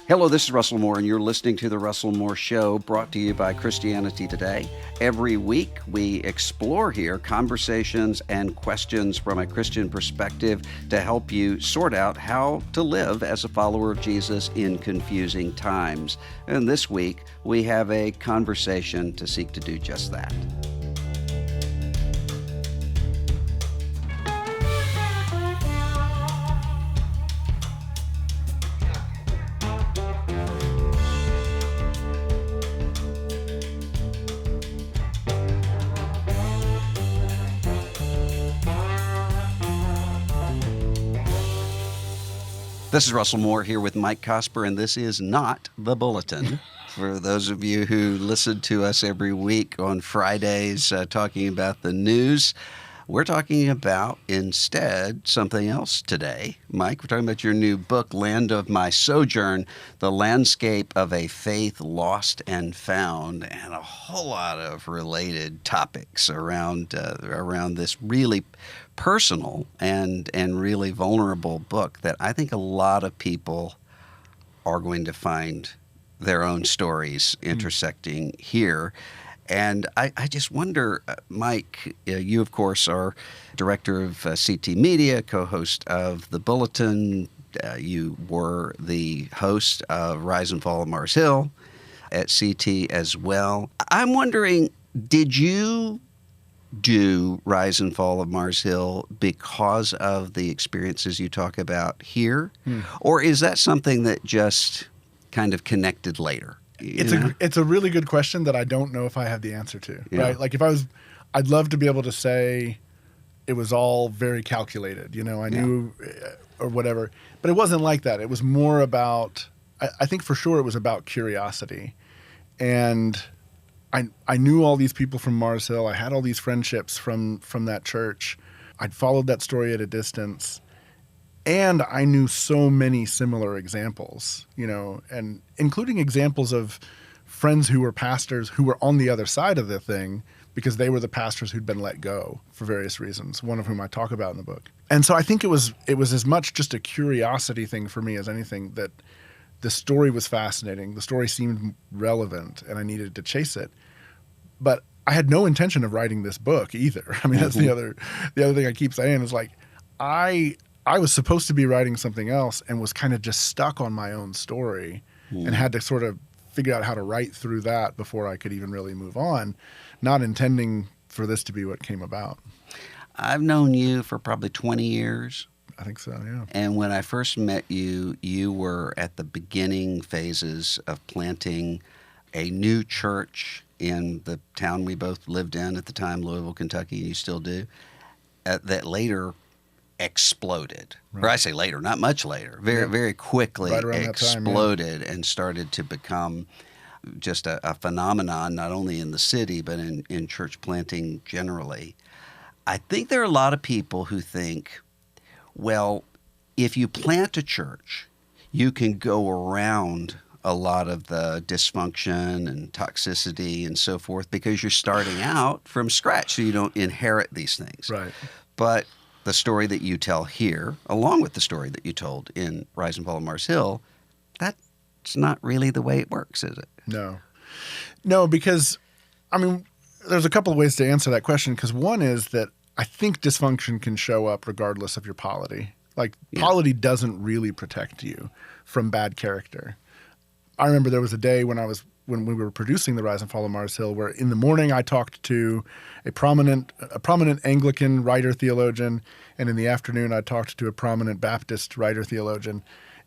Hello, this is Russell Moore, and you're listening to The Russell Moore Show, brought to you by Christianity Today. Every week, we explore here conversations and questions from a Christian perspective to help you sort out how to live as a follower of Jesus in confusing times. And this week, we have a conversation to seek to do just that. This is Russell Moore here with Mike Cosper, and this is not The Bulletin. For those of you who listen to us every week on Fridays talking about the news, we're talking about instead something else today. Mike, we're talking about your new book, Land of My Sojourn, The Landscape of a Faith Lost and Found, and a whole lot of related topics around this really personal and really vulnerable book that I think a lot of people are going to find their own stories intersecting here. And I just wonder, Mike, you, of course, are director of CT Media, co-host of The Bulletin. You were the host of Rise and Fall of Mars Hill at CT as well. I'm wondering, did you do Rise and Fall of Mars Hill because of the experiences you talk about here? Or is that something that just kind of connected later? It's a really good question that I don't know if I have the answer to, right? Like I'd love to be able to say it was all very calculated, I knew or whatever, but it wasn't like that. It was more about, I think for sure it was about curiosity. And I knew all these people from Mars Hill. I had all these friendships from that church. I'd followed that story at a distance. And I knew so many similar examples, and including examples of friends who were pastors who were on the other side of the thing because they were the pastors who'd been let go for various reasons, one of whom I talk about in the book. And so I think it was as much just a curiosity thing for me as anything, that the story was fascinating. The story seemed relevant, and I needed to chase it. But I had no intention of writing this book either. I mean, that's the other thing I keep saying is like, I was supposed to be writing something else and was kind of just stuck on my own story and had to sort of figure out how to write through that before I could even really move on, not intending for this to be what came about. I've known you for probably 20 years. I think so, yeah. And when I first met you, you were at the beginning phases of planting a new church in the town we both lived in at the time, Louisville, Kentucky, and you still do, that later exploded. Right. Or I say later, not much later, very quickly exploded and started to become just a phenomenon, not only in the city, but in church planting generally. I think there are a lot of people who think, well, if you plant a church, you can go around a lot of the dysfunction and toxicity and so forth because you're starting out from scratch, so you don't inherit these things. Right. But the story that you tell here, along with the story that you told in Rise and Fall of Mars Hill, that's not really the way it works, is it? No, because, I mean, there's a couple of ways to answer that question, because one is that I think dysfunction can show up regardless of your polity. Like, polity doesn't really protect you from bad character. I remember there was a day when we were producing the Rise and Fall of Mars Hill, where in the morning I talked to a prominent Anglican writer theologian, and in the afternoon I talked to a prominent Baptist writer theologian,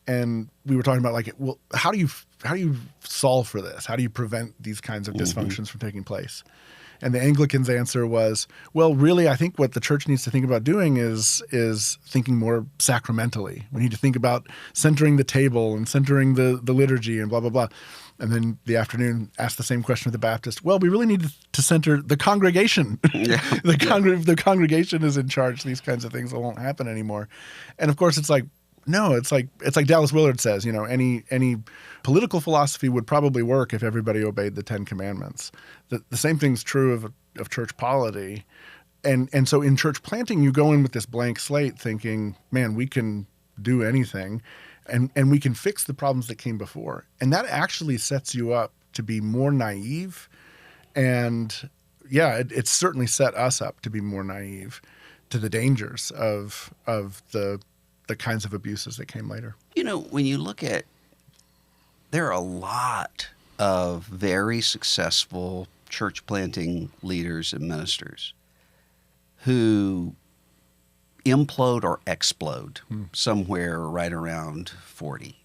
and we were talking about like, well, how do you solve for this? How do you prevent these kinds of dysfunctions from taking place? And the Anglicans' answer was, well, really, I think what the church needs to think about doing is thinking more sacramentally. We need to think about centering the table and centering the liturgy and blah, blah, blah. And then the afternoon asked the same question of the Baptist. Well, we really need to center the congregation. The congregation is in charge. These kinds of things won't happen anymore. And of course, it's like, no, it's like Dallas Willard says, any political philosophy would probably work if everybody obeyed the Ten Commandments. The same thing's true of church polity. And so in church planting, you go in with this blank slate thinking, man, we can do anything. and we can fix the problems that came before. And that actually sets you up to be more naive. And yeah, it certainly set us up to be more naive to the dangers of the kinds of abuses that came later. When you look at, there are a lot of very successful church planting leaders and ministers who implode or explode somewhere right around 40.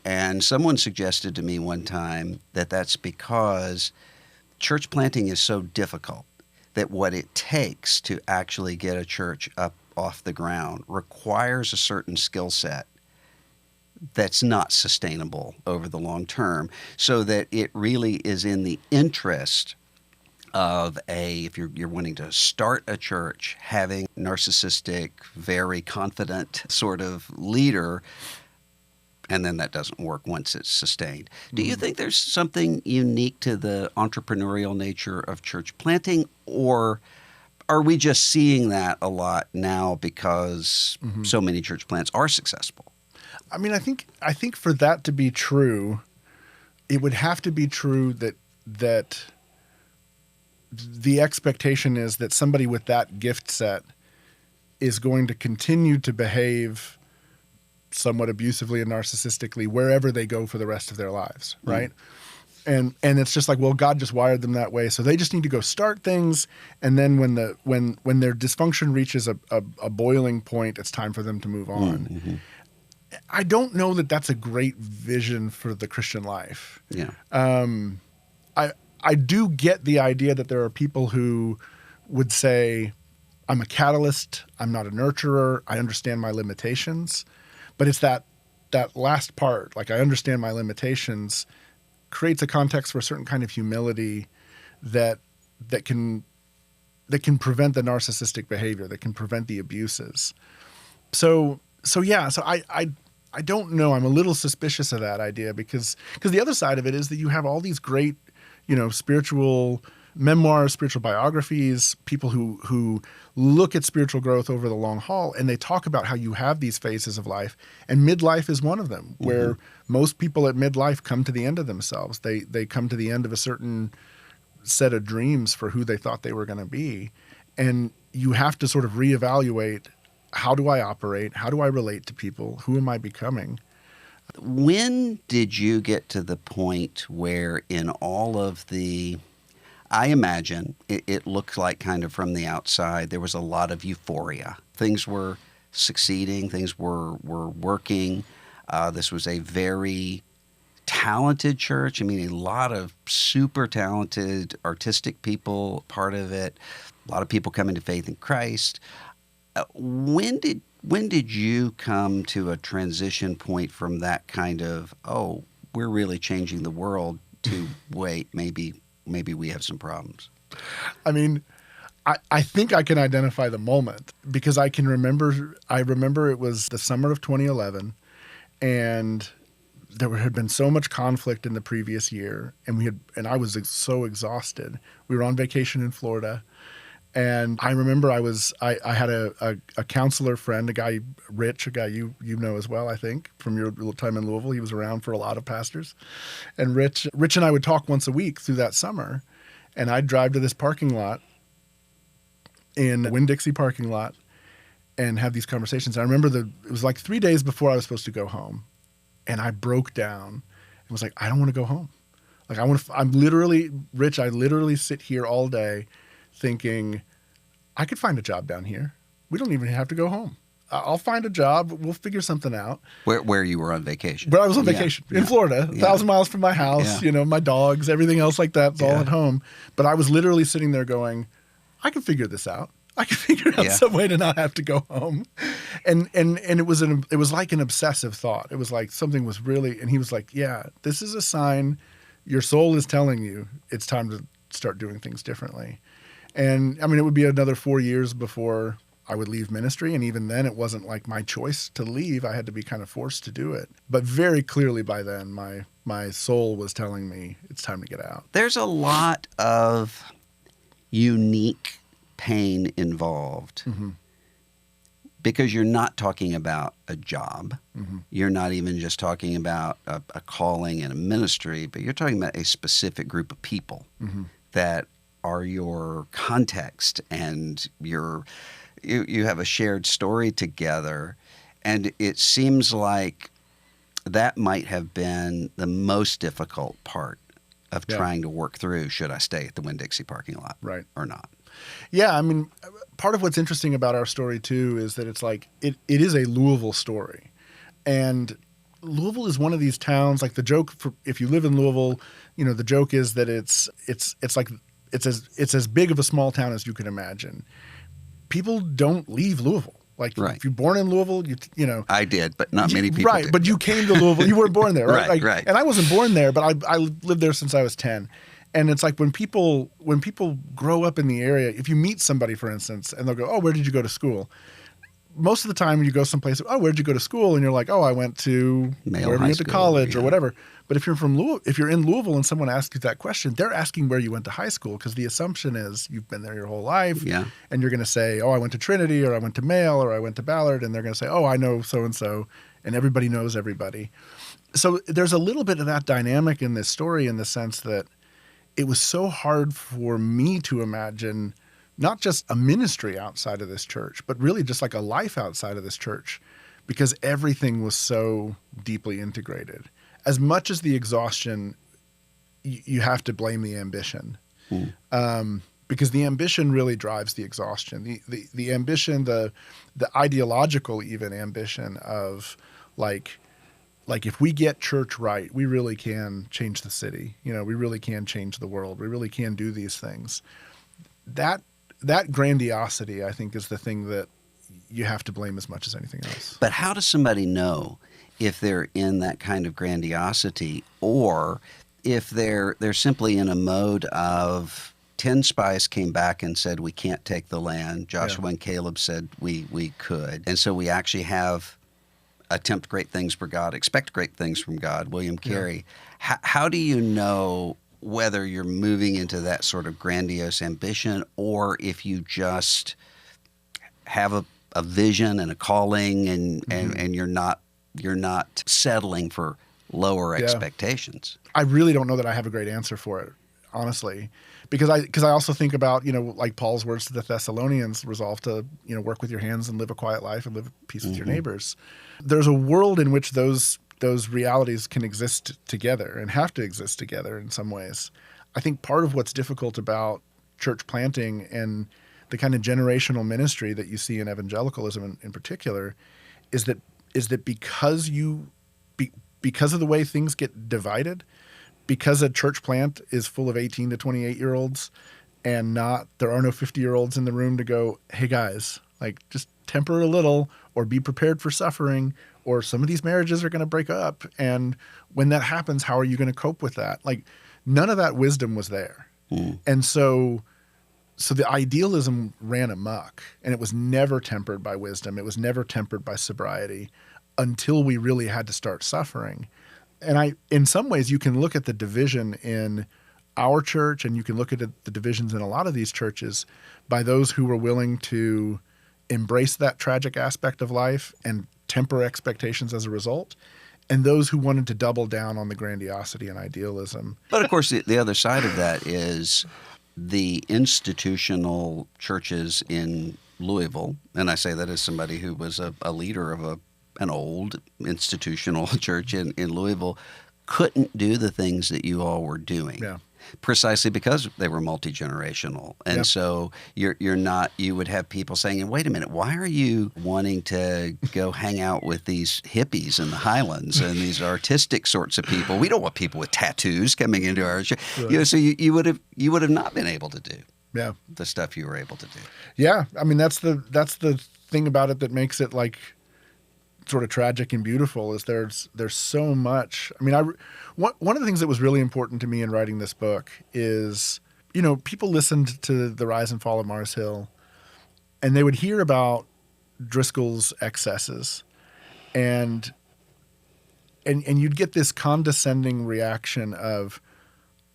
And someone suggested to me one time that that's because church planting is so difficult that what it takes to actually get a church up off the ground requires a certain skill set that's not sustainable over the long term, so that it really is in the interest of if you're wanting to start a church, having narcissistic, very confident sort of leader, and then that doesn't work once it's sustained. Do you think there's something unique to the entrepreneurial nature of church planting, or are we just seeing that a lot now because so many church plants are successful? I mean, I think for that to be true, it would have to be true that the expectation is that somebody with that gift set is going to continue to behave somewhat abusively and narcissistically wherever they go for the rest of their lives, right? And it's just like, well, God just wired them that way, so they just need to go start things, and then when their dysfunction reaches a boiling point, it's time for them to move on. I don't know that that's a great vision for the Christian life. Yeah. I do get the idea that there are people who would say, I'm a catalyst, I'm not a nurturer, I understand my limitations. But it's that last part, like I understand my limitations, creates a context for a certain kind of humility that can prevent the narcissistic behavior, that can prevent the abuses. So I don't know. I'm a little suspicious of that idea because the other side of it is that you have all these great, spiritual memoirs, spiritual biographies, people who look at spiritual growth over the long haul, and they talk about how you have these phases of life, and midlife is one of them, where most people at midlife come to the end of themselves. They come to the end of a certain set of dreams for who they thought they were going to be, and you have to sort of reevaluate, how do I operate? How do I relate to people? Who am I becoming? When did you get to the point where in all of I imagine it looked like kind of from the outside, there was a lot of euphoria. Things were succeeding. Things were working. This was a very talented church. I mean, a lot of super talented artistic people part of it. A lot of people coming to faith in Christ. When did you come to a transition point from that kind of, oh, we're really changing the world, to wait, maybe we have some problems? I mean, I think I can identify the moment because I remember it was the summer of 2011, and there had been so much conflict in the previous year, and I was so exhausted. We were on vacation in Florida. And I remember I had a counselor friend, a guy, Rich, a guy you know as well, I think, from your little time in Louisville. He was around for a lot of pastors. And Rich and I would talk once a week through that summer. And I'd drive to this parking lot, in the Winn-Dixie parking lot, and have these conversations. I remember it was like 3 days before I was supposed to go home. And I broke down and was like, I don't want to go home. Like I'm literally, Rich, I literally sit here all day thinking, I could find a job down here. We don't even have to go home. I'll find a job. We'll figure something out. Where you were on vacation? Where I was on vacation in Florida, 1,000 miles from my house. My dogs, everything else like that's all at home. But I was literally sitting there going, I can figure this out. I can figure out some way to not have to go home. And it was like an obsessive thought. It was like something was really, and he was like, yeah, this is a sign your soul is telling you it's time to start doing things differently. And I mean, it would be another 4 years before I would leave ministry. And even then, it wasn't like my choice to leave. I had to be kind of forced to do it. But very clearly by then, my soul was telling me it's time to get out. There's a lot of unique pain involved because you're not talking about a job. Mm-hmm. You're not even just talking about a calling and a ministry, but you're talking about a specific group of people Mm-hmm. that are your context, and you have a shared story together. And it seems like that might have been the most difficult part of trying to work through, should I stay at the Winn-Dixie parking lot Right. or not? Yeah, I mean, part of what's interesting about our story too is that it's like it is a Louisville story, and Louisville is one of these towns. Like the joke for if you live in Louisville, the joke is that it's like it's as big of a small town as you can imagine. People don't leave Louisville. Like if you're born in Louisville, you know. I did, but not many people right, did. but you came to Louisville. You weren't born there, right? Right. And I wasn't born there, but I lived there since I was 10. And it's like when people grow up in the area, if you meet somebody, for instance, and they'll go, "Oh, where did you go to school?" Most of the time, you go someplace, "Oh, where did you go to school?" And you're like, "Oh, I went to wherever you went to college or whatever." But if you're in Louisville and someone asks you that question, they're asking where you went to high school, because the assumption is you've been there your whole life. Yeah. And you're going to say, "Oh, I went to Trinity," or "I went to Male," or "I went to Ballard," and they're going to say, "Oh, I know so and so," and everybody knows everybody. So there's a little bit of that dynamic in this story, in the sense that it was so hard for me to imagine not just a ministry outside of this church, but really just like a life outside of this church, because everything was so deeply integrated. As much as the exhaustion, you have to blame the ambition, because the ambition really drives the exhaustion. The ambition, the ideological even ambition of like if we get church right, we really can change the city. We really can change the world. We really can do these things. That grandiosity, I think, is the thing that you have to blame as much as anything else. But how does somebody know if they're in that kind of grandiosity, or if they're simply in a mode of 10 spies came back and said, we can't take the land. Joshua and Caleb said we could. And so we actually have attempt great things for God, expect great things from God, William Carey. Yeah. How do you know whether you're moving into that sort of grandiose ambition, or if you just have a vision and a calling, and you're not settling for lower expectations? I really don't know that I have a great answer for it, honestly, because I also think about, like Paul's words to the Thessalonians, resolve to, work with your hands and live a quiet life and live at peace with your neighbors. There's a world in which those realities can exist together and have to exist together in some ways. I think part of what's difficult about church planting and the kind of generational ministry that you see in evangelicalism in particular is that because of the way things get divided, because a church plant is full of 18 to 28-year-olds and there are no 50-year-olds in the room to go, "Hey guys, like just temper a little, or be prepared for suffering, or some of these marriages are going to break up. And when that happens, how are you going to cope with that?" Like none of that wisdom was there. And so the idealism ran amok, and it was never tempered by wisdom. It was never tempered by sobriety until we really had to start suffering. And in some ways, you can look at the division in our church, and you can look at the divisions in a lot of these churches by those who were willing to embrace that tragic aspect of life and temper expectations as a result, and those who wanted to double down on the grandiosity and idealism. But of course, the other side of that is the institutional churches in Louisville, and I say that as somebody who was a leader of an old institutional church in Louisville, couldn't do the things that you all were doing. Yeah. Precisely because they were multi-generational. And so you would have people saying, "Wait a minute, why are you wanting to go hang out with these hippies in the Highlands and these artistic sorts of people? We don't want people with tattoos coming into our church." Right. So you would have not been able to do the stuff you were able to do. Yeah. I mean, that's the thing about it that makes it like sort of tragic and beautiful, is there's so much. I mean, one of the things that was really important to me in writing this book is, people listened to The Rise and Fall of Mars Hill, and they would hear about Driscoll's excesses, and you'd get this condescending reaction of,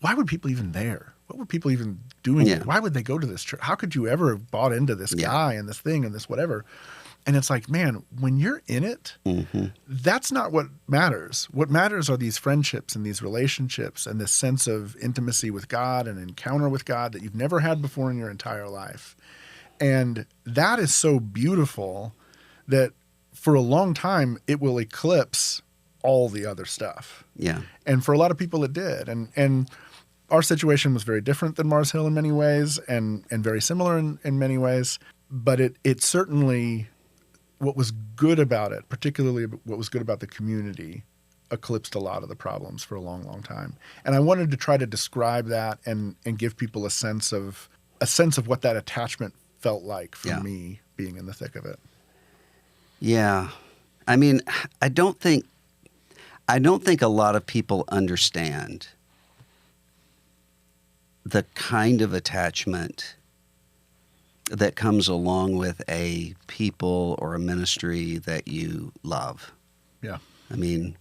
why would people even there? What were people even doing? Why would they go to this church? How could you ever have bought into this guy and this thing and this whatever? And it's like, man, when you're in it, that's not what matters. What matters are these friendships and these relationships and this sense of intimacy with God and encounter with God that you've never had before in your entire life. And that is so beautiful that for a long time, it will eclipse all the other stuff. Yeah. And for a lot of people, it did. And our situation was very different than Mars Hill in many ways and very similar in many ways. But it certainly, what was good about it, particularly what was good about the community, eclipsed a lot of the problems for a long, long time. And I wanted to try to describe that and give people a sense of what that attachment felt like for me being in the thick of it. Yeah. I mean, I don't think a lot of people understand the kind of attachment that comes along with a people or a ministry that you love. Yeah. I mean,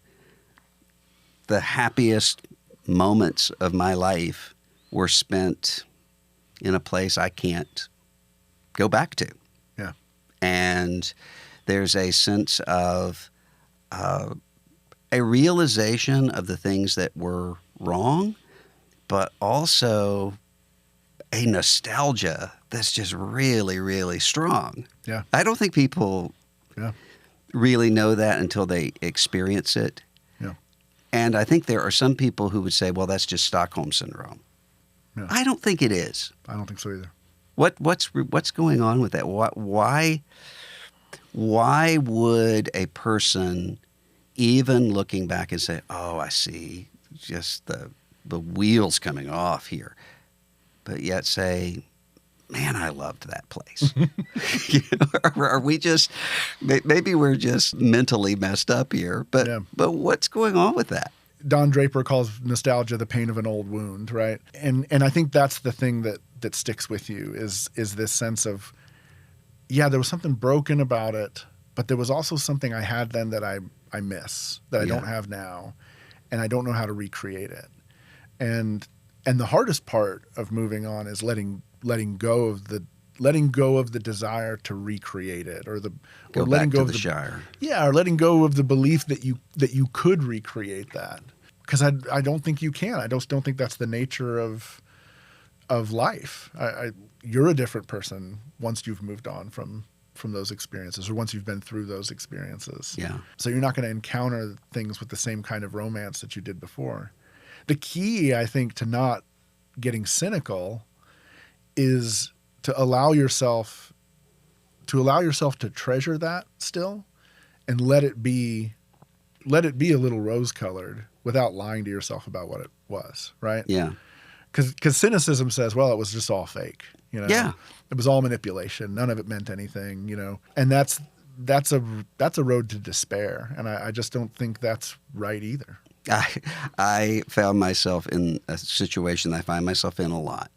the happiest moments of my life were spent in a place I can't go back to. Yeah. And there's a sense of a realization of the things that were wrong, but also a nostalgia that's just really, really strong. Yeah. I don't think people really know that until they experience it. Yeah. And I think there are some people who would say, well, that's just Stockholm Syndrome. Yeah. I don't think it is. I don't think so either. What's going on with that? Why would a person, even looking back and say, oh, I see just the wheels coming off here, but yet say, man, I loved that place. Are we just, maybe we're just mentally messed up here, but what's going on with that? Don Draper calls nostalgia the pain of an old wound, right? And I think that's the thing that sticks with you is this sense of, yeah, there was something broken about it, but there was also something I had then that I miss, that I don't have now, and I don't know how to recreate it. And the hardest part of moving on is letting go of the desire to recreate it, or letting go of the Shire. Yeah, or letting go of the belief that you could recreate that, because I don't think you can. I just don't think that's the nature of life. You're a different person once you've moved on from those experiences, or once you've been through those experiences. Yeah. So you're not going to encounter things with the same kind of romance that you did before. The key, I think, to not getting cynical is to allow yourself to treasure that still, and let it be a little rose-colored without lying to yourself about what it was, right? Yeah. Because cynicism says, well, it was just all fake. Yeah. It was all manipulation. None of it meant anything, And that's a road to despair, and I just don't think that's right either. I found myself in a situation I find myself in a lot,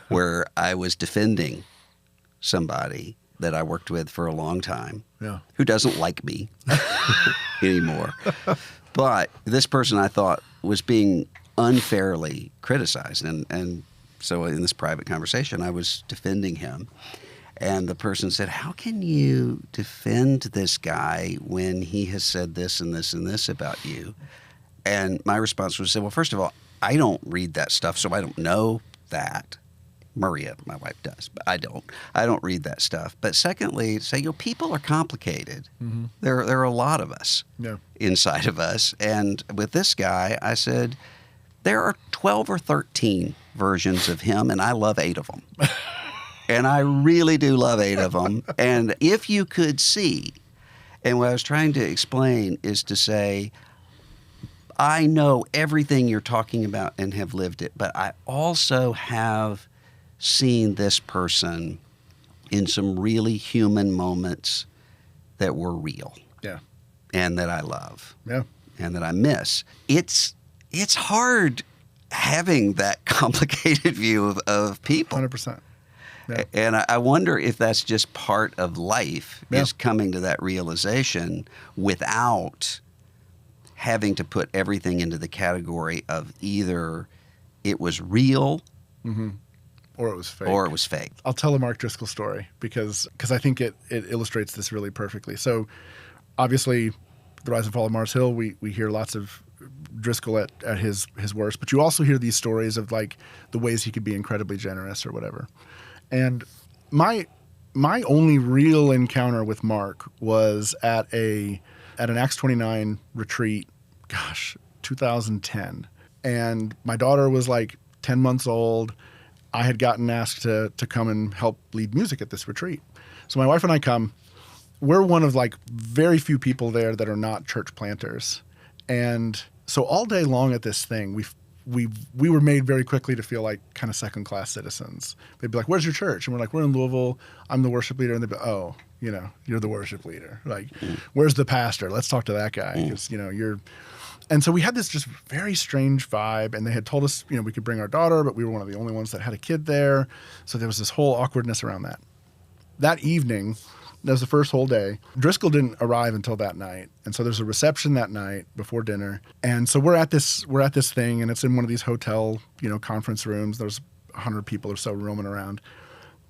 where I was defending somebody that I worked with for a long time, who doesn't like me anymore. But this person I thought was being unfairly criticized. And so in this private conversation, I was defending him. And the person said, how can you defend this guy when he has said this and this and this about you? And my response was, well, first of all, I don't read that stuff, so I don't know that. Maria, my wife, does, but I don't. I don't read that stuff. But secondly, say, people are complicated. Mm-hmm. There are a lot of us inside of us. And with this guy, I said, there are 12 or 13 versions of him, and I love 8 of them. And I really do love 8 of them. And if you could see, and what I was trying to explain is to say, I know everything you're talking about and have lived it, but I also have seen this person in some really human moments that were real. Yeah. And that I love. Yeah. And that I miss. It's hard having that complicated view of people. 100%. Yeah. And I wonder if that's just part of life, is coming to that realization without having to put everything into the category of either it was real Or it was fake. Or it was fake. I'll tell a Mark Driscoll story because I think it illustrates this really perfectly. So obviously, The Rise and Fall of Mars Hill, we hear lots of Driscoll at his worst, but you also hear these stories of like the ways he could be incredibly generous or whatever. And my only real encounter with Mark was at an Acts 29 retreat, 2010. And my daughter was like 10 months old. I had gotten asked to come and help lead music at this retreat. So my wife and I come. We're one of like very few people there that are not church planters. And so all day long at this thing, we were made very quickly to feel like kind of second-class citizens. They'd be like, "Where's your church?" And we're like, "We're in Louisville. I'm the worship leader." And they'd be, "Oh, you're the worship leader. Like, where's the pastor? Let's talk to that guy because you're." And so we had this just very strange vibe, and they had told us we could bring our daughter, but we were one of the only ones that had a kid there. So there was this whole awkwardness around that. That evening. That was the first whole day. Driscoll didn't arrive until that night. And so there's a reception that night before dinner. And so we're at this thing, and it's in one of these hotel, conference rooms. There's 100 people or so roaming around.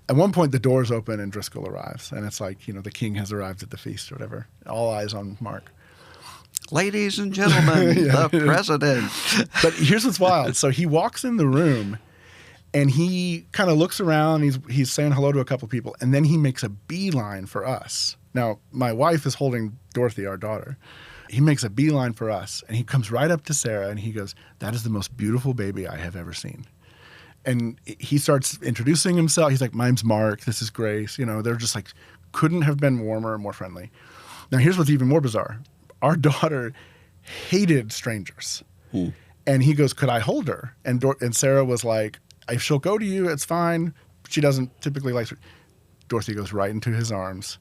At one point, the doors open and Driscoll arrives. And it's like, the king has arrived at the feast or whatever. All eyes on Mark. Ladies and gentlemen, the president. But here's what's wild. So he walks in the room, and he kind of looks around. He's saying hello to a couple people, and then he makes a beeline for us. Now, my wife is holding Dorothy, our daughter. He makes a beeline for us, and he comes right up to Sarah, and he goes, "That is the most beautiful baby I have ever seen." And he starts introducing himself. He's like, "My name's Mark. This is Grace." They're just like, couldn't have been warmer and more friendly. Now, here's what's even more bizarre. Our daughter hated strangers. And he goes, "Could I hold her?" And Sarah was like, "If she'll go to you, it's fine. She doesn't typically like." Dorothy goes right into his arms.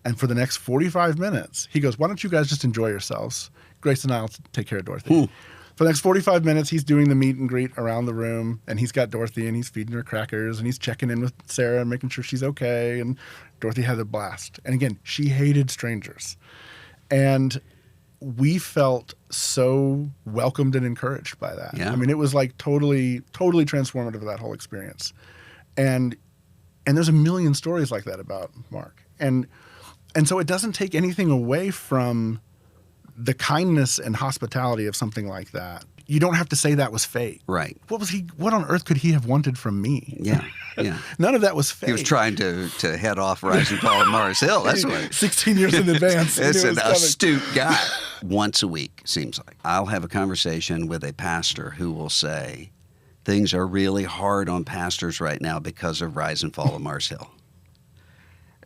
And for the next 45 minutes, he goes, "Why don't you guys just enjoy yourselves? Grace and I will take care of Dorothy." For the next 45 minutes, he's doing the meet and greet around the room. And he's got Dorothy, and he's feeding her crackers. And he's checking in with Sarah and making sure she's okay. And Dorothy had a blast. And again, she hated strangers. And we felt so welcomed and encouraged by that. Yeah. I mean, it was like totally transformative of that whole experience. And there's a million stories like that about Mark. And so it doesn't take anything away from the kindness and hospitality of something like that. You don't have to say that was fake. Right. What on earth could he have wanted from me? Yeah. None of that was fake. He was trying to head off Rise and Fall of Mars Hill. That's what. 16 years in advance. It's an astute guy. Once a week, seems like. I'll have a conversation with a pastor who will say, things are really hard on pastors right now because of Rise and Fall of Mars Hill.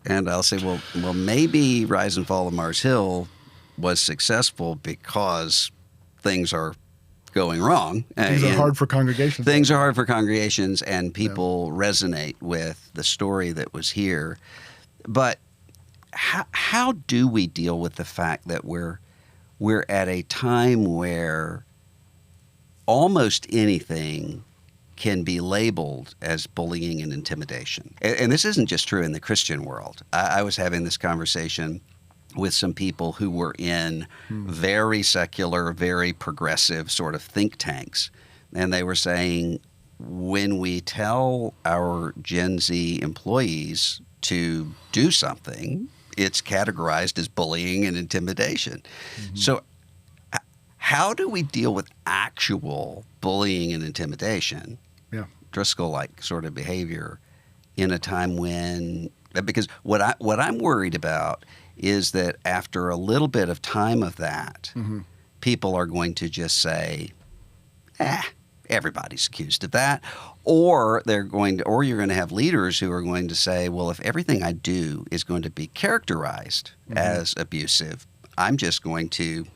And I'll say, well, maybe Rise and Fall of Mars Hill was successful because things are going wrong. Things are hard for congregations. Things are hard for congregations, and people resonate with the story that was here. But how do we deal with the fact that we're at a time where almost anything can be labeled as bullying and intimidation? And this isn't just true in the Christian world. I was having this conversation with some people who were in very secular, very progressive sort of think tanks. And they were saying, when we tell our Gen Z employees to do something, it's categorized as bullying and intimidation. So how do we deal with actual bullying and intimidation, Driscoll-like sort of behavior, in a time when, because what I'm worried about is that after a little bit of time of that, people are going to just say, everybody's accused of that. Or you're going to have leaders who are going to say, well, if everything I do is going to be characterized as abusive, I'm just going to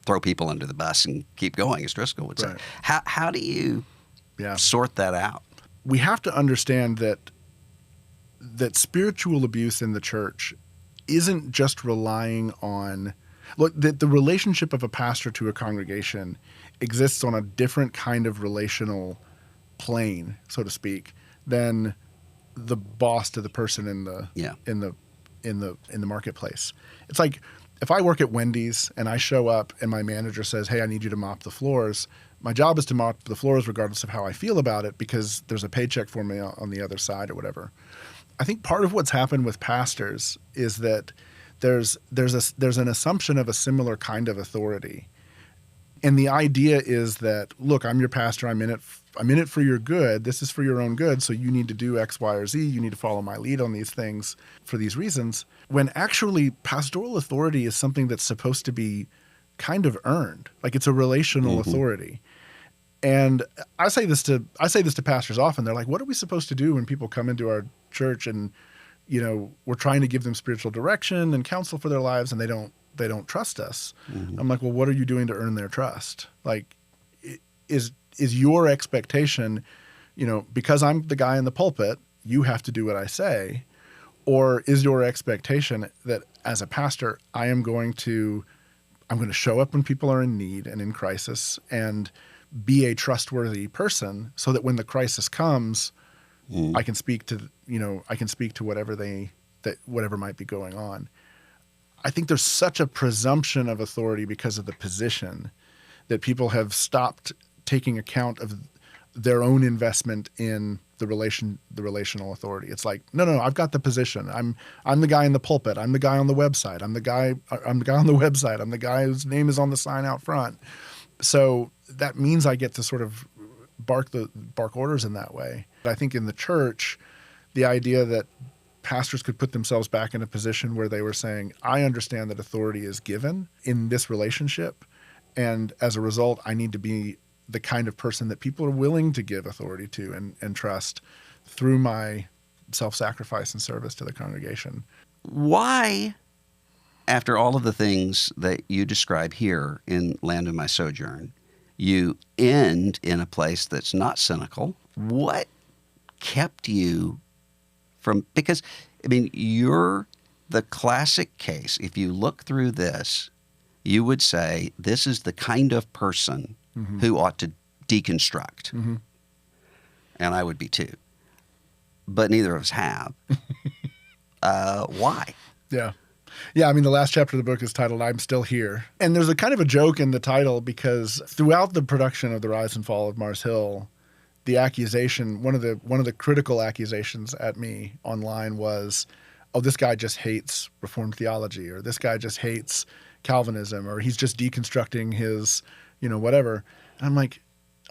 throw people under the bus and keep going, as Driscoll would say. Right. How do you sort that out? We have to understand that spiritual abuse in the church isn't just relying on the relationship of a pastor to a congregation exists on a different kind of relational plane, so to speak, than the boss to the person in the marketplace. It's like if I work at Wendy's and I show up and my manager says, hey, I need you to mop the floors, my job is to mop the floors regardless of how I feel about it because there's a paycheck for me on the other side or whatever. I think part of what's happened with pastors is that there's an assumption of a similar kind of authority. And the idea is that, look, I'm your pastor. I'm in it for your good. This is for your own good. So you need to do X, Y, or Z. You need to follow my lead on these things for these reasons. When actually pastoral authority is something that's supposed to be kind of earned. Like it's a relational authority. And I say this to pastors often. They're like, what are we supposed to do when people come into our church and, you know, we're trying to give them spiritual direction and counsel for their lives and they don't trust us. I'm like, well, what are you doing to earn their trust? Like, is your expectation, you know, because I'm the guy in the pulpit, you have to do what I say? Or is your expectation that as a pastor, I'm going to show up when people are in need and in crisis and be a trustworthy person so that when the crisis comes, I can speak to whatever might be going on. I think there's such a presumption of authority because of the position that people have stopped taking account of their own investment in the relational authority. It's like, no, I've got the position. I'm the guy in the pulpit. I'm the guy on the website. I'm the guy on the website. I'm the guy whose name is on the sign out front. So that means I get to sort of bark orders in that way. I think in the church, the idea that pastors could put themselves back in a position where they were saying, I understand that authority is given in this relationship, and as a result, I need to be the kind of person that people are willing to give authority to and trust through my self-sacrifice and service to the congregation. Why, after all of the things that you describe here in Land of My Sojourn, you end in a place that's not cynical? What kept you from, because, I mean, you're the classic case. If you look through this, you would say this is the kind of person who ought to deconstruct. And I would be too. But neither of us have. Why? Yeah. I mean, the last chapter of the book is titled I'm Still Here. And there's a kind of a joke in the title because throughout the production of The Rise and Fall of Mars Hill, the accusation, one of the critical accusations at me online was, oh, this guy just hates Reformed theology, or this guy just hates Calvinism, or he's just deconstructing his, you know, whatever. And I'm like,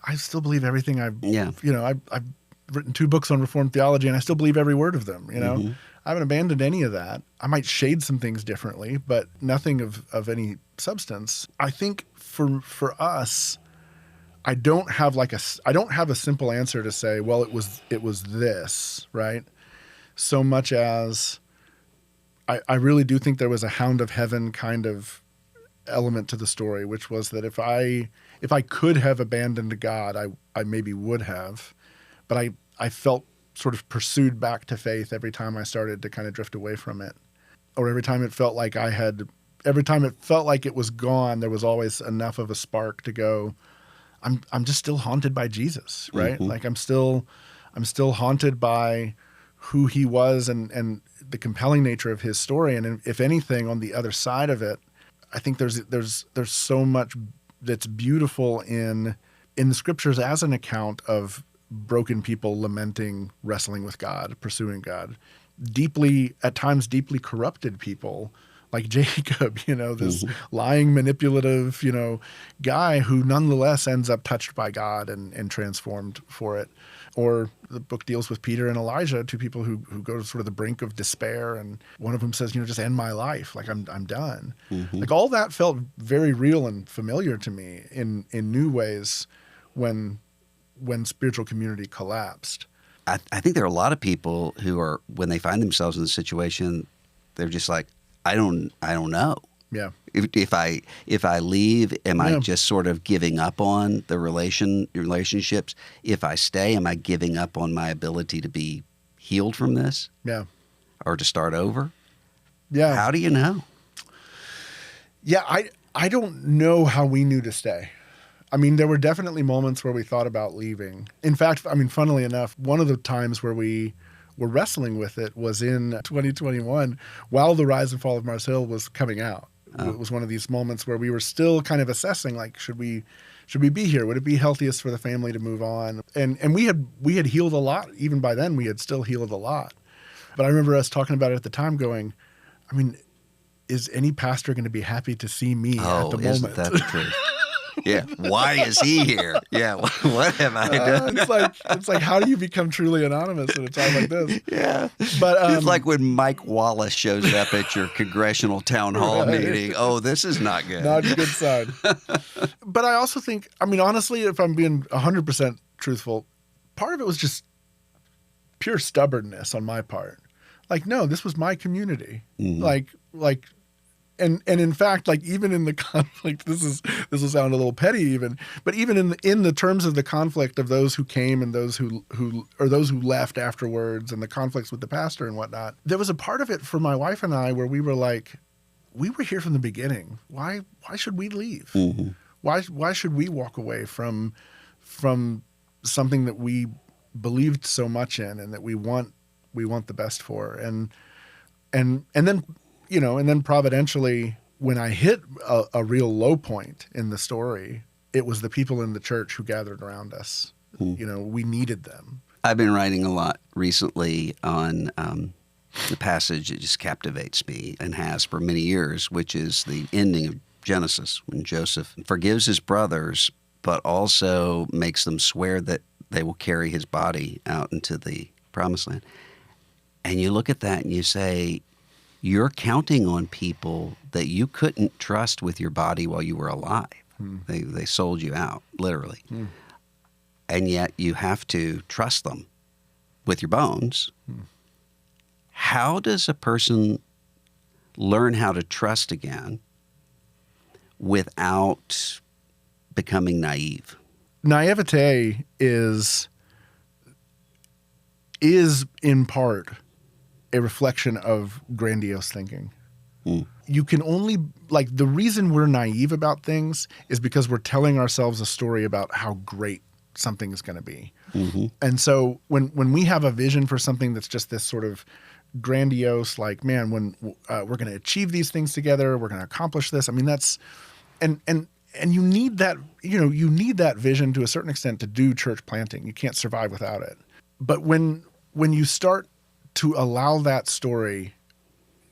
I still believe everything I've written 2 books on Reformed theology and I still believe every word of them, you know. I haven't abandoned any of that. I might shade some things differently, but nothing of any substance. I think for us, I don't have a simple answer to say, well, it was this, right? So much as I really do think there was a hound of heaven kind of element to the story, which was that if I could have abandoned God, I maybe would have, but I felt sort of pursued back to faith every time I started to kind of drift away from it, or every time it felt like it was gone, there was always enough of a spark to go, I'm just still haunted by Jesus, right? Like I'm still haunted by who he was and the compelling nature of his story. And if anything, on the other side of it, I think there's so much that's beautiful in the scriptures as an account of broken people lamenting, wrestling with God, pursuing God. At times deeply corrupted people like Jacob, you know, this lying, manipulative, you know, guy who nonetheless ends up touched by God and transformed for it. Or the book deals with Peter and Elijah, 2 people who go to sort of the brink of despair, and one of them says, you know, just end my life, like I'm done. Like all that felt very real and familiar to me in new ways when spiritual community collapsed. I think there are a lot of people who are, when they find themselves in the situation, they're just like, I don't know. Yeah. If I leave, am I just sort of giving up on the relationships? If I stay, am I giving up on my ability to be healed from this? Yeah. Or to start over? Yeah. How do you know? Yeah, I don't know how we knew to stay. I mean, there were definitely moments where we thought about leaving. In fact, I mean, funnily enough, one of the times where we were wrestling with it was in 2021 while The Rise and Fall of Mars Hill was coming out. It was one of these moments where we were still kind of assessing, like, should we be here? Would it be healthiest for the family to move on? And we had healed a lot. Even by then, we had still healed a lot. But I remember us talking about it at the time going, I mean, is any pastor going to be happy to see me at the moment? Isn't that the truth? Yeah. Why is he here? Yeah. What have I done? It's like, how do you become truly anonymous at a time like this? Yeah. But it's like when Mike Wallace shows up at your congressional town hall meeting. Oh, this is not good. Not a good sign. But I also think, I mean, honestly, if I'm being 100% truthful, part of it was just pure stubbornness on my part. Like, no, this was my community. Mm-hmm. And in fact, like, even in the conflict, this will sound a little petty even, but even in the terms of the conflict of those who came and those who left afterwards, and the conflicts with the pastor and whatnot, there was a part of it for my wife and I where we were like, we were here from the beginning. Why should we leave? Mm-hmm. Why should we walk away from something that we believed so much in and that we want the best for? And then, you know, and then providentially, when I hit a real low point in the story, it was the people in the church who gathered around us. You know, we needed them. I've been writing a lot recently on the passage that just captivates me and has for many years, which is the ending of Genesis, when Joseph forgives his brothers, but also makes them swear that they will carry his body out into the promised land. And you look at that and you say, you're counting on people that you couldn't trust with your body while you were alive. They sold you out, literally. And yet you have to trust them with your bones. How does a person learn how to trust again without becoming naive? Naivete is in part a reflection of grandiose thinking. You can only, like, the reason we're naive about things is because we're telling ourselves a story about how great something is going to be. Mm-hmm. And so when we have a vision for something that's just this sort of grandiose, like, man, when we're going to achieve these things together, we're going to accomplish this. I mean, that's, and you need that, you know, you need that vision to a certain extent to do church planting. You can't survive without it. But when you start to allow that story,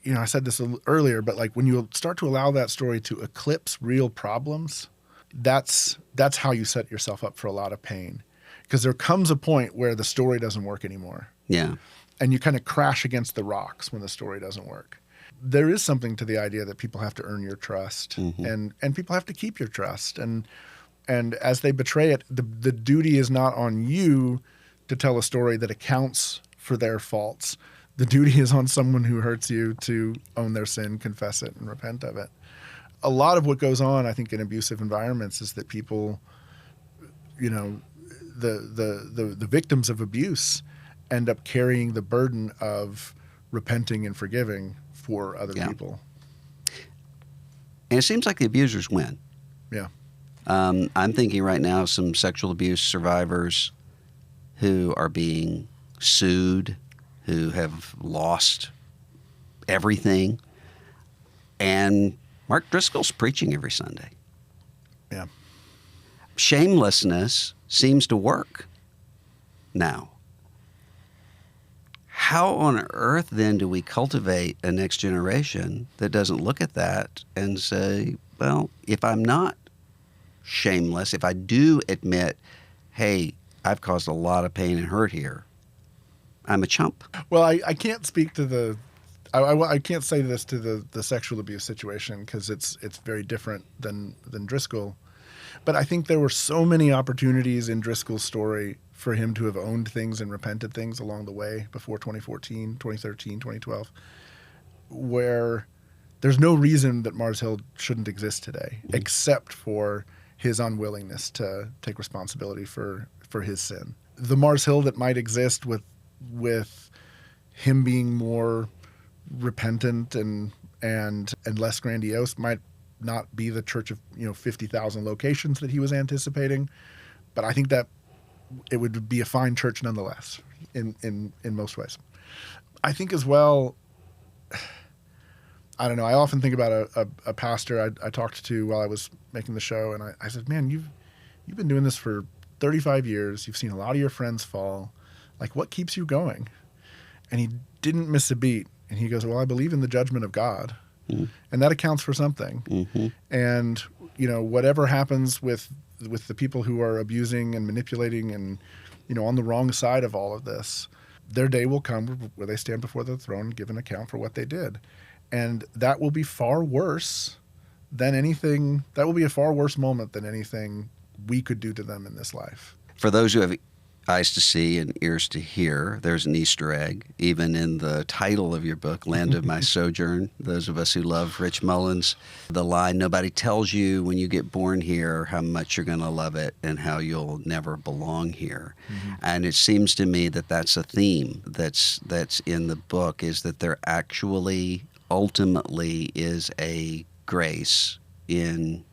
you know, I said this earlier, but like when you start to allow that story to eclipse real problems, that's how you set yourself up for a lot of pain. Because there comes a point where the story doesn't work anymore. Yeah. And you kind of crash against the rocks when the story doesn't work. There is something to the idea that people have to earn your trust, and people have to keep your trust. And as they betray it, the duty is not on you to tell a story that accounts for their faults. The duty is on someone who hurts you to own their sin, confess it, and repent of it. A lot of what goes on, I think, in abusive environments is that people, you know, the victims of abuse end up carrying the burden of repenting and forgiving for other people. And it seems like the abusers win. Yeah. I'm thinking right now of some sexual abuse survivors who are being sued, who have lost everything. And Mark Driscoll's preaching every Sunday. Yeah. Shamelessness seems to work now. How on earth then do we cultivate a next generation that doesn't look at that and say, well, if I'm not shameless, if I do admit, hey, I've caused a lot of pain and hurt here, I'm a chump. Well, I can't speak to I can't say this to the sexual abuse situation because it's very different than Driscoll. But I think there were so many opportunities in Driscoll's story for him to have owned things and repented things along the way before 2014, 2013, 2012, where there's no reason that Mars Hill shouldn't exist today, except for his unwillingness to take responsibility for his sin. The Mars Hill that might exist with him being more repentant and less grandiose might not be the church of 50,000 locations that he was anticipating, but I think that it would be a fine church nonetheless in most ways. I think as well, I don't know. I often think about a pastor I talked to while I was making the show, and I said, man, you've been doing this for 35 years. You've seen a lot of your friends fall. Like, what keeps you going? And he didn't miss a beat. And he goes, well, I believe in the judgment of God. Mm-hmm. And that accounts for something. Mm-hmm. And, whatever happens with the people who are abusing and manipulating and, on the wrong side of all of this, their day will come where they stand before the throne and give an account for what they did. And that will be far worse than anything. That will be a far worse moment than anything we could do to them in this life. For those who have eyes to see and ears to hear, there's an Easter egg, even in the title of your book, Land of My Sojourn. Those of us who love Rich Mullins, the line, nobody tells you when you get born here how much you're going to love it and how you'll never belong here. Mm-hmm. And it seems to me that that's a theme that's in the book, is that there actually ultimately is a grace in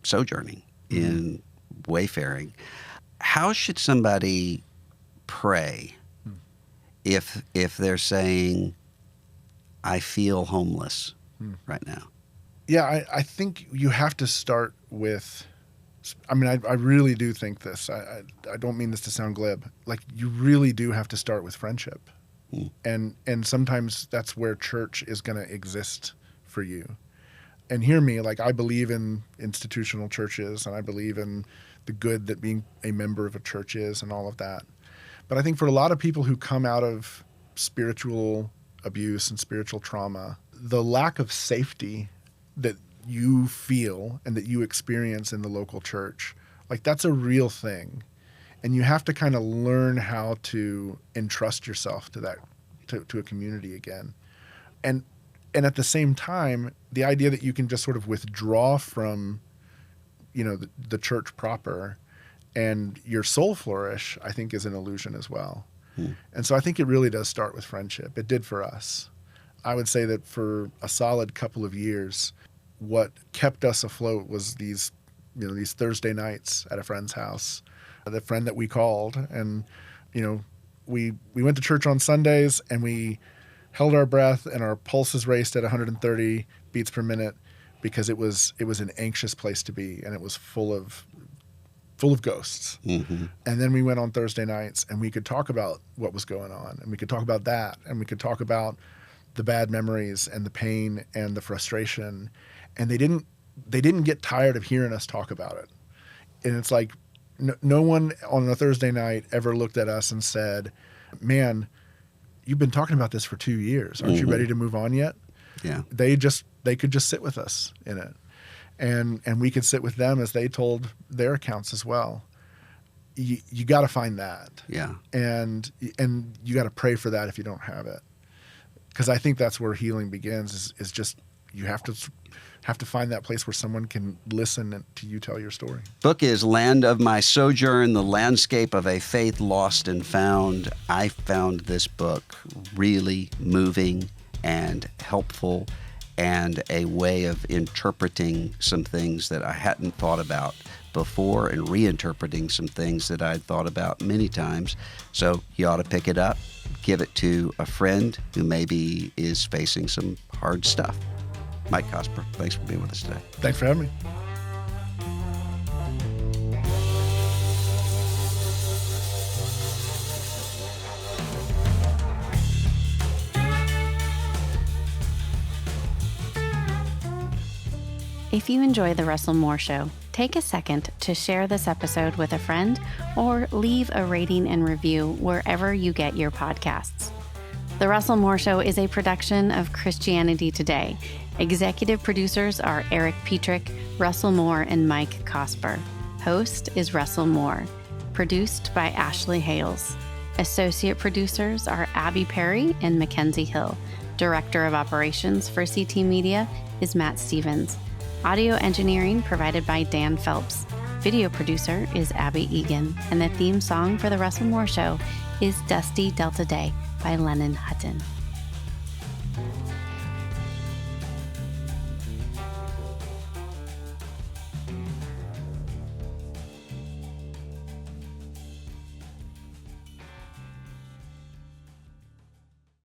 sojourning, mm-hmm. in wayfaring. How should somebody pray if they're saying, I feel homeless right now? Yeah, I think you have to start with, I really do think this. I don't mean this to sound glib. Like, you really do have to start with friendship. And sometimes that's where church is going to exist for you. And hear me, like, I believe in institutional churches, and I believe in the good that being a member of a church is and all of that. But I think for a lot of people who come out of spiritual abuse and spiritual trauma, the lack of safety that you feel and that you experience in the local church, like, that's a real thing. And you have to kind of learn how to entrust yourself to that, to a community again. And at the same time, the idea that you can just sort of withdraw from the church proper and your soul flourish, I think, is an illusion as well. And so I think it really does start with friendship. It did for us. I would say that for a solid couple of years, what kept us afloat was these Thursday nights at a friend's house, the friend that we called. And, we went to church on Sundays, and we held our breath, and our pulses raced at 130 beats per minute, because it was an anxious place to be, and it was full of ghosts. Mm-hmm. And then we went on Thursday nights, and we could talk about what was going on, and we could talk about that, and we could talk about the bad memories and the pain and the frustration. And they didn't get tired of hearing us talk about it. And it's like no one on a Thursday night ever looked at us and said, man, you've been talking about this for 2 years. Aren't you ready to move on yet? Yeah. They could just sit with us in it. And we could sit with them as they told their accounts as well. You got to find that. Yeah. And you got to pray for that if you don't have it. Because I think that's where healing begins, is just you have to find that place where someone can listen to you tell your story. Book is Land of My Sojourn, the landscape of a faith lost and found. I found this book really moving and helpful, and a way of interpreting some things that I hadn't thought about before, and reinterpreting some things that I'd thought about many times. So you ought to pick it up, give it to a friend who maybe is facing some hard stuff. Mike Cosper, thanks for being with us today. Thanks for having me. If you enjoy The Russell Moore Show, take a second to share this episode with a friend, or leave a rating and review wherever you get your podcasts. The Russell Moore Show is a production of Christianity Today. Executive producers are Eric Petrick, Russell Moore, and Mike Cosper. Host is Russell Moore. Produced by Ashley Hales. Associate producers are Abby Perry and Mackenzie Hill. Director of Operations for CT Media is Matt Stevens. Audio engineering provided by Dan Phelps. Video producer is Abby Egan. And the theme song for The Russell Moore Show is Dusty Delta Day by Lennon Hutton.